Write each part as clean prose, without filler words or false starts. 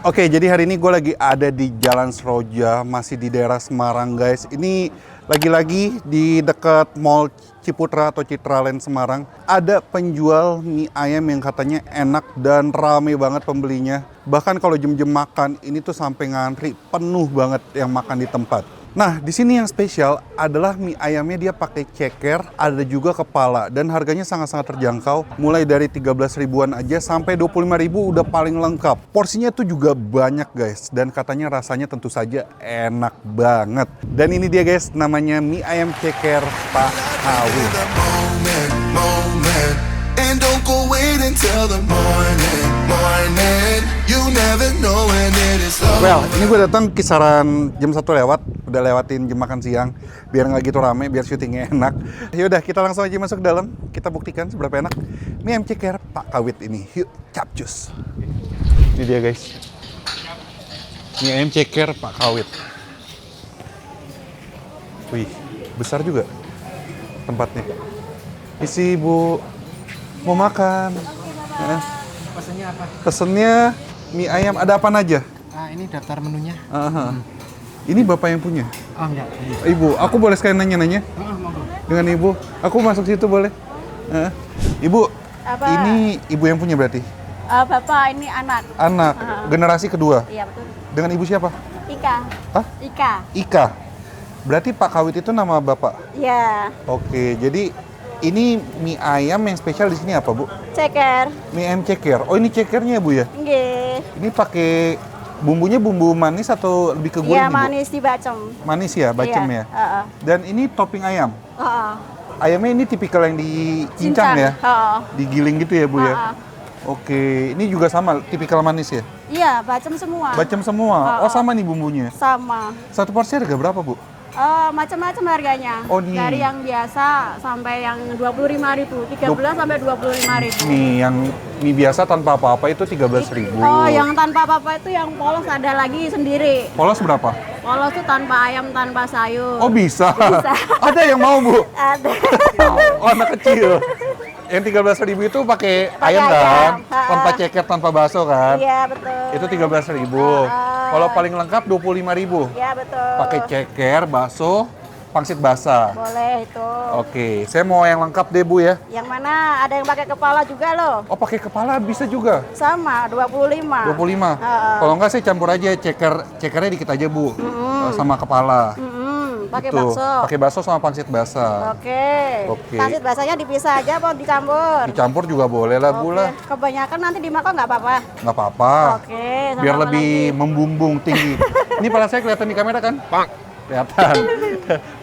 Oke, jadi hari ini gue lagi ada di Jalan Seroja, masih di daerah Semarang, guys. Ini lagi-lagi di dekat Mall Ciputra atau Citraland Semarang. Ada penjual mie ayam yang katanya enak dan rame banget pembelinya. Bahkan kalau jam-jam makan, ini tuh sampai ngantri penuh banget yang makan di tempat. Nah, di sini yang spesial adalah mie ayamnya dia pakai ceker, ada juga kepala, dan harganya sangat-sangat terjangkau. Mulai dari 13 ribuan aja sampai 25 ribu udah paling lengkap. Porsinya tuh juga banyak, guys, dan katanya rasanya tentu saja enak banget. Dan ini dia, guys, namanya mie ayam ceker Pak Hawi. And don't go wait until the morning. You never know when it is over. Well, ini gue datang kisaran jam 1 lewat, udah lewatin jam makan siang, biar nggak gitu rame, biar syutingnya enak. Yaudah, kita langsung aja masuk ke dalam, kita buktikan seberapa enak mie ayam ceker Pak Kawit ini. Yuk, capcus. Ini dia, guys, mie ayam ceker Pak Kawit. Wih, besar juga tempatnya. Isi, Bu. Mau makan. Pesennya apa? Pesennya mie ayam, ada apa aja? Ah, ini daftar menunya. Ini Bapak yang punya? Oh, enggak. Ibu, aku boleh sekalian nanya-nanya? Monggo. Dengan Ibu? Aku masuk situ boleh? Ibu, Apa? ini Ibu yang punya berarti? Bapak ini anak. Anak, generasi kedua. Iya betul. Dengan Ibu siapa? Ika. Hah? Ika. Ika. Berarti Pak Kawit itu nama Bapak? Iya. Oke, jadi ini mie ayam yang spesial di sini apa, Bu? Ceker. Mie ayam ceker. Oh, ini cekernya, Bu ya? Nggih. Ini pakai bumbunya bumbu manis atau lebih ke goreng, Iya Ibu? manis dibacem. Manis ya, bacem Iya. ya. Dan ini topping ayam. Heeh. Ayamnya ini tipikal yang dicincang ya, Heeh. digiling gitu ya, Bu ya. Oke, ini juga sama, tipikal manis ya. Iya, bacem semua. Bacem semua. Oh, sama nih bumbunya. Sama. Satu porsi harga berapa, Bu? Macam-macam harganya. Oh, nih. Dari yang biasa sampai yang 25.000, 13 sampai 25.000. Nih, yang mie biasa tanpa apa-apa itu 13.000. Oh, yang tanpa apa-apa itu yang polos ada lagi sendiri. Polos berapa? Polos itu tanpa ayam, tanpa sayur. Oh, bisa. Bisa. Ada yang mau, Bu? Ada. Oh, anak kecil. Yang 13.000 itu pakai Pakai ayam kan? ayam. Tanpa ceker, tanpa bakso kan? Iya, betul. Itu 13.000. Kalau paling lengkap 25.000. Iya, betul. Pakai ceker, bakso, pangsit basah. Boleh itu. Oke, saya mau yang lengkap deh, Bu ya. Yang mana ada yang pakai kepala juga loh. Oh, pakai kepala bisa juga. Sama, 25. 25. Kalau enggak saya campur aja cekernya dikit aja, Bu. Sama kepala. Pakai Tuh, bakso. pakai bakso sama pangsit basah. Oke. Oke. Pangsit basahnya dipisah aja apa dicampur? Dicampur juga boleh lah, Bu Oke. lah. Kebanyakan nanti dimakan nggak apa-apa. Nggak apa-apa. Oke. sama Biar apa lebih lagi? membumbung tinggi. Ini pala saya kelihatan di kamera kan? Pak. Kelihatan.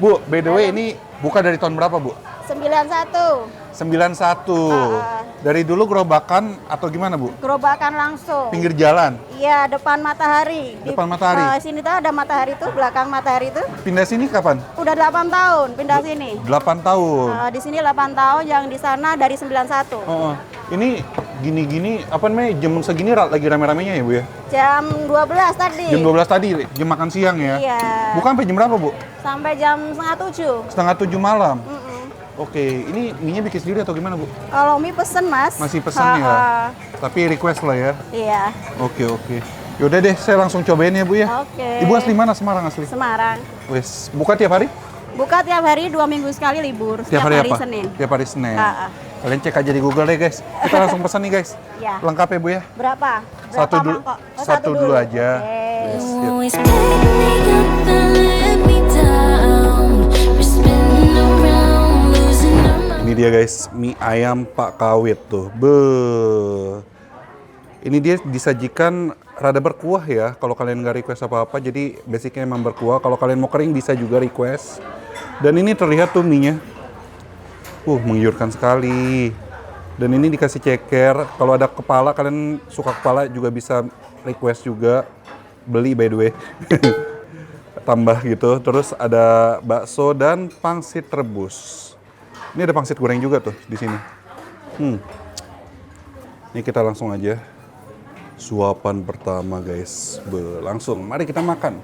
Bu, by the way ini buka dari tahun berapa, Bu? 91. 91. Dari dulu gerobakan atau gimana, Bu? Gerobakan langsung. Pinggir jalan. Iya, depan matahari. Depan matahari? Sini tuh ada matahari tuh, belakang matahari tuh. Pindah sini kapan? Udah 8 tahun pindah sini. 8 tahun. Di sini 8 tahun, yang di sana dari 91. Oh, ini gini-gini, apa namanya, jam segini lagi rame-ramenya ya, Bu ya? Jam 12 tadi. Jam 12 tadi, jam makan siang ya? Iya. Bukan sampai jam berapa, Bu? Sampai jam setengah 7. Setengah 7 malam? Oke, ini mie-nya bikin sendiri atau gimana, Bu? Kalau mie pesen, Mas. Masih pesen ya? Tapi request lah ya? Iya. Oke. Yaudah deh, saya langsung cobain ya, Bu ya? Oke. Ibu asli mana, Semarang asli? Semarang. Wes, buka tiap hari? Buka tiap hari, 2 minggu sekali libur. Tiap hari apa? Senin. Tiap hari Senin. Ha-ha. Kalian cek aja di Google deh, guys. Kita langsung pesan nih, guys. Ya. Lengkap ya, Bu ya? Berapa? Satu dulu, mangkok? Oh, satu dulu aja. Oke. Yes, yuk. Always pick me up and let me down. We're spinning around, losing our mind. Ini dia, guys, mie ayam Pak Kawit tuh. Ini dia disajikan rada berkuah ya. Kalau kalian nggak request apa-apa, jadi basicnya emang berkuah. Kalau kalian mau kering bisa juga request. Dan ini terlihat tuh mie-nya. Menggiurkan sekali. Dan ini dikasih ceker. Kalau ada kepala, kalian suka kepala juga bisa request juga. Beli by the way. Tambah gitu. Terus ada bakso dan pangsit rebus. Ini ada pangsit goreng juga tuh di sini. Ini kita langsung aja. Suapan pertama, guys. Langsung, mari kita makan.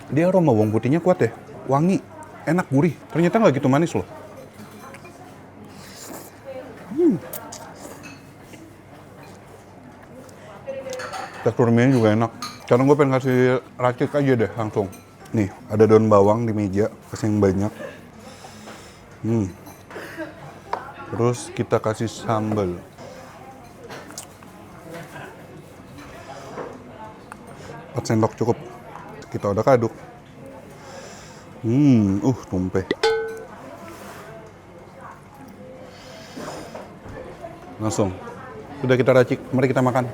Dia aroma bawang putihnya kuat ya, wangi, enak, gurih. Ternyata nggak gitu manis loh. Tekstur mie juga enak. Sekarang gue pengen kasih racik aja deh langsung. Nih, ada daun bawang di meja, kasih yang banyak. Terus kita kasih sambal. 4 sendok cukup. Kita udah aduk. Tumpeh. Langsung. Udah kita racik, mari kita makan.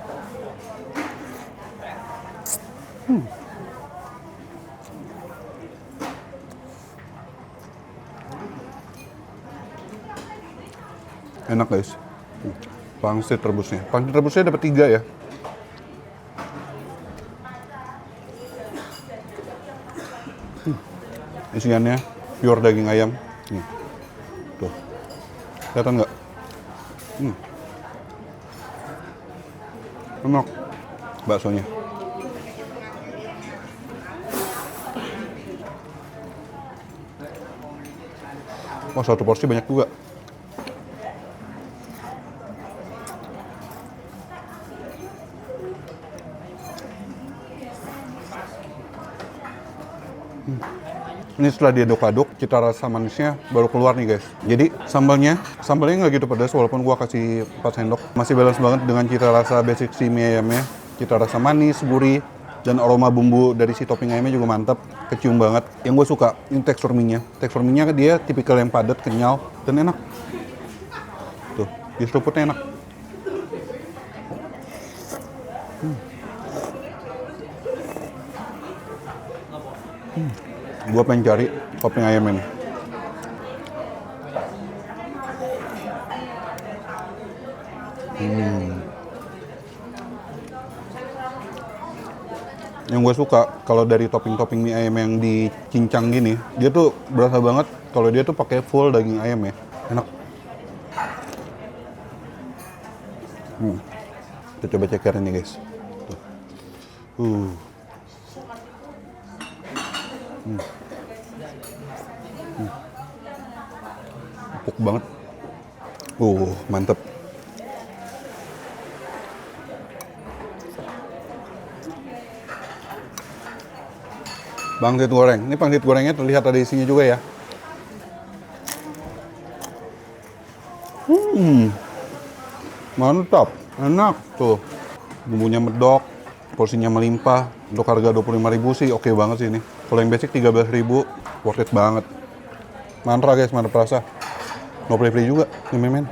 Enak guys. Pangsit rebusnya. Pangsit rebusnya dapat 3 ya. Isiannya pure daging ayam. Nih. Tuh. Kelihatan nggak? Enak. Baksonya. Wah, 1 porsi banyak juga. Ini setelah diaduk-aduk, cita rasa manisnya baru keluar nih guys. Jadi sambalnya nggak gitu pedas walaupun gua kasih 4 sendok. Masih balance banget dengan cita rasa basic si mie ayamnya. Cita rasa manis, gurih, dan aroma bumbu dari si topping ayamnya juga mantap. Kecium banget. Yang gue suka, ini tekstur mie-nya. Tekstur mie-nya dia tipikal yang padat, kenyal, dan enak. Tuh, di seruputnya enak. Gue pengen cari topping ayam ini. Yang gue suka kalau dari topping-topping mie ayam yang dicincang gini, dia tuh berasa banget kalau dia tuh pakai full daging ayam ya. Enak. Kita coba ceker ini guys. Tuh. Empuk banget. Mantep. Pangsit goreng. Ini pangsit gorengnya terlihat ada isinya juga ya. Mantap. Enak tuh. Bumbunya medok, porsinya melimpah. Untuk harga 25.000 sih oke banget sih ini. Kalau yang basic 13.000, worth it banget. Mantra guys, mantap rasa. No play juga, men.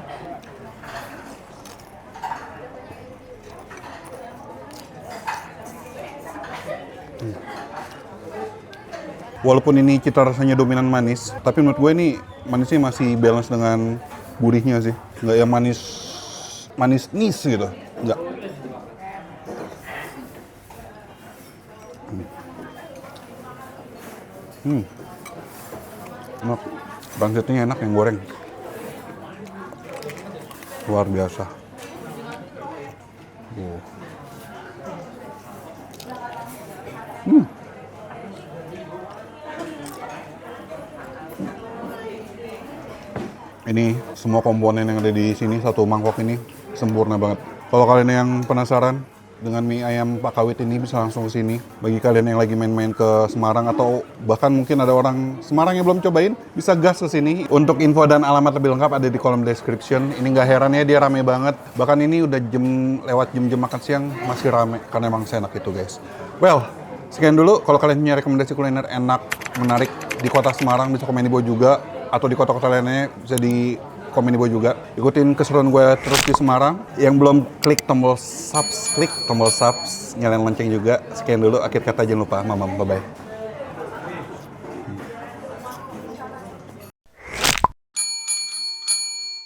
Walaupun ini cita rasanya dominan manis, tapi menurut gue ini manisnya masih balance dengan gurihnya sih. Nggak yang manis nis gitu, nggak. Enak. Pangsitnya enak yang goreng. Luar biasa. Ini semua komponen yang ada di sini, satu mangkok ini sempurna banget. Kalau kalian yang penasaran dengan mie ayam Pak Kawit ini bisa langsung ke sini. Bagi kalian yang lagi main-main ke Semarang atau bahkan mungkin ada orang Semarang yang belum cobain, bisa gas ke sini. Untuk info dan alamat lebih lengkap ada di kolom description. Ini nggak heran ya dia rame banget. Bahkan ini udah lewat jam-jam makan siang masih rame karena emang seenak itu guys. Well, sekian dulu. Kalau kalian punya rekomendasi kuliner enak, menarik di kota Semarang bisa komen di bawah juga. Atau di kota-kota lainnya bisa di komen di bawah juga. Ikutin keseruan gue terus di Semarang. Yang belum klik tombol subs, nyalain lonceng juga. Sekian dulu, akhir kata jangan lupa, mamam, bye-bye.